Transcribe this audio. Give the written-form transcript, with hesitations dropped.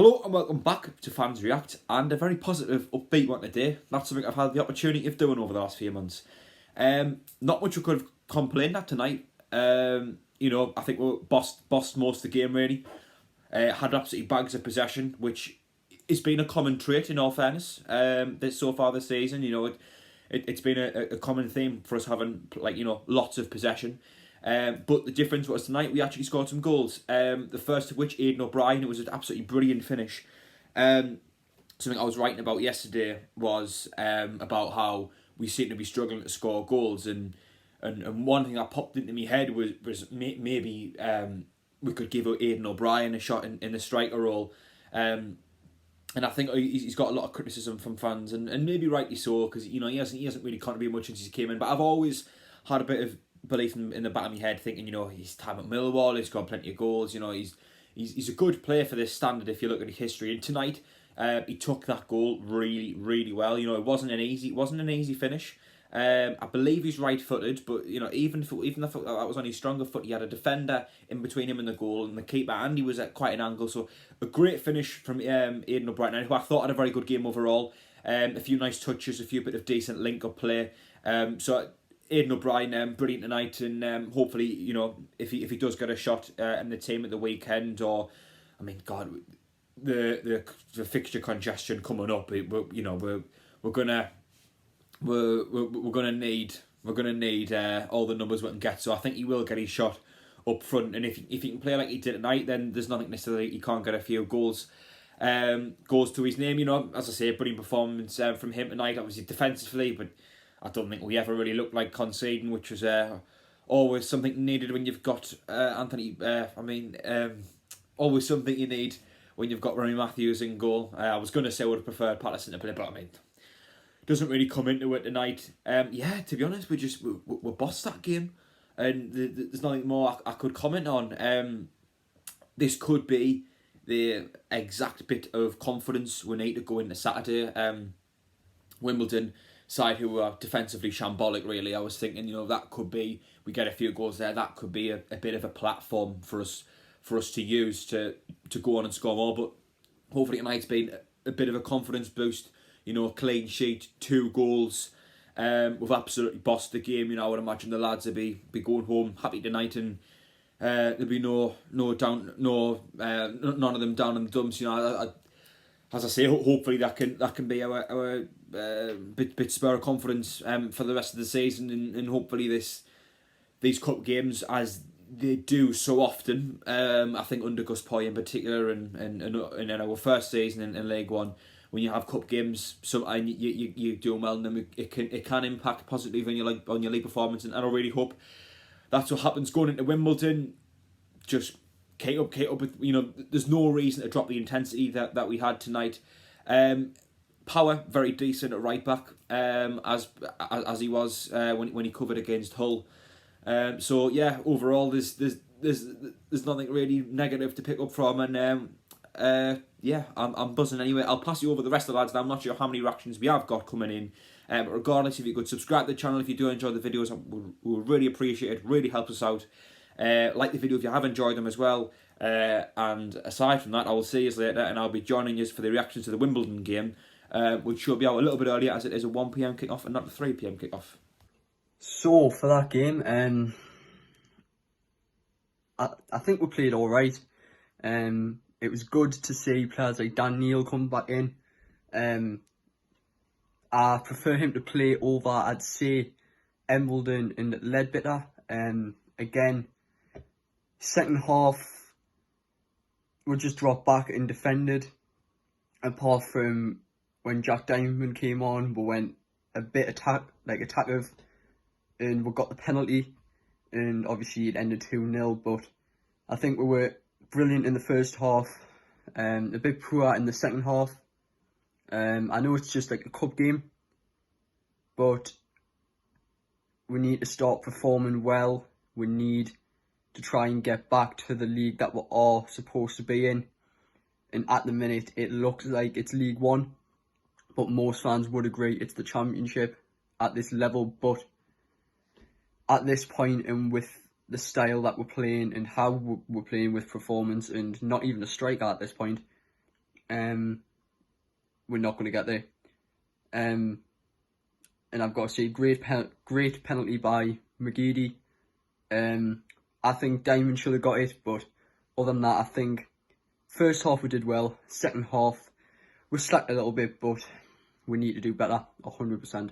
Hello and welcome back to Fans React, and a very positive, upbeat one today. That's something I've had the opportunity of doing over the last few months. Not much we could have complained at tonight. I think we bossed most of the game really. Had absolutely bags of possession, which has been a common trait in all fairness. So far this season, it's been a common theme for us having lots of possession. But the difference was tonight we actually scored some goals. The first of which, Aidan O'Brien, it was an absolutely brilliant finish. Something I was writing about yesterday was about how we seem to be struggling to score goals, and one thing that popped into my head was maybe we could give Aidan O'Brien a shot in the striker role. And I think he's got a lot of criticism from fans, and maybe rightly so, because he hasn't really contributed much since he came in. But I've always had a bit of belief in the back of my head, thinking his time at Millwall, he's got plenty of goals. He's a good player for this standard if you look at his history. And tonight, he took that goal really, really well. It wasn't an easy finish. I believe he's right-footed, but even if that was on his stronger foot, he had a defender in between him and the goal, and the keeper, and he was at quite an angle. So a great finish from Aidan O'Brien, who I thought had a very good game overall. A few nice touches, a few bit of decent link-up play. So Aidan O'Brien, brilliant tonight, and hopefully, if he does get a shot in the team at the weekend, or the fixture congestion coming up, we're gonna need all the numbers we can get. So I think he will get his shot up front, and if he can play like he did tonight, then there's nothing necessarily he can't get a few goals to his name. As I say, brilliant performance from him tonight. Obviously defensively, but I don't think we ever really looked like conceding, which was always something needed when you've got Anthony. Always something you need when you've got Remy Matthews in goal. I was going to say I would have preferred Patterson to play, but doesn't really come into it tonight. To be honest, we bossed that game, and there's nothing more I could comment on. This could be the exact bit of confidence we need to go into Saturday. Wimbledon side who are defensively shambolic, really. I was thinking, that could be, we get a few goals there, that could be a bit of a platform for us to use to go on and score more. But hopefully tonight's been a bit of a confidence boost. Clean sheet, 2 goals. We've absolutely bossed the game. I would imagine the lads will be going home happy tonight, and there'll be none of them down in the dumps. As I say, hopefully that can be our bit spur of confidence for the rest of the season, and hopefully these cup games, as they do so often, I think under Gus Poy in particular, and in our first season in League One, when you have cup games, and you do well in them, it can impact positively on your league performance, and I really hope that's what happens going into Wimbledon. Just keep up with, there's no reason to drop the intensity that we had tonight. Power very decent at right back, as he was when he covered against Hull. Overall there's nothing really negative to pick up from, and I'm buzzing anyway. I'll pass you over the rest of the lads now. I'm not sure how many reactions we have got coming in. But regardless, if you could subscribe to the channel if you do enjoy the videos, we would really appreciate it. Really helps us out. Like the video if you have enjoyed them as well. And aside from that, I will see you later, and I'll be joining you for the reactions to the Wimbledon game, which should be out a little bit earlier, as it is a 1 PM kickoff and not a 3 PM kickoff. So for that game, I think we played all right. It was good to see players like Dan Neil come back in. I prefer him to play over, I'd say, Embledon and Ledbetter. Again, second half, we just dropped back and defended. Apart from when Jack Diamond came on, we went a bit attacktive, and we got the penalty, and obviously it ended 2-0. But I think we were brilliant in the first half, a bit poor in the second half. I know it's just like a cup game, but we need to start performing well. We need to try and get back to the league that we're all supposed to be in. And at the minute, it looks like it's League One, but most fans would agree it's the Championship at this level. But at this point, and with the style that we're playing and how we're playing with performance and not even a striker at this point, we're not going to get there. And I've got to say, great penalty by McGeady. I think Diamond should have got it, but other than that, I think first half we did well. Second half we slacked a little bit, but we need to do better, 100%.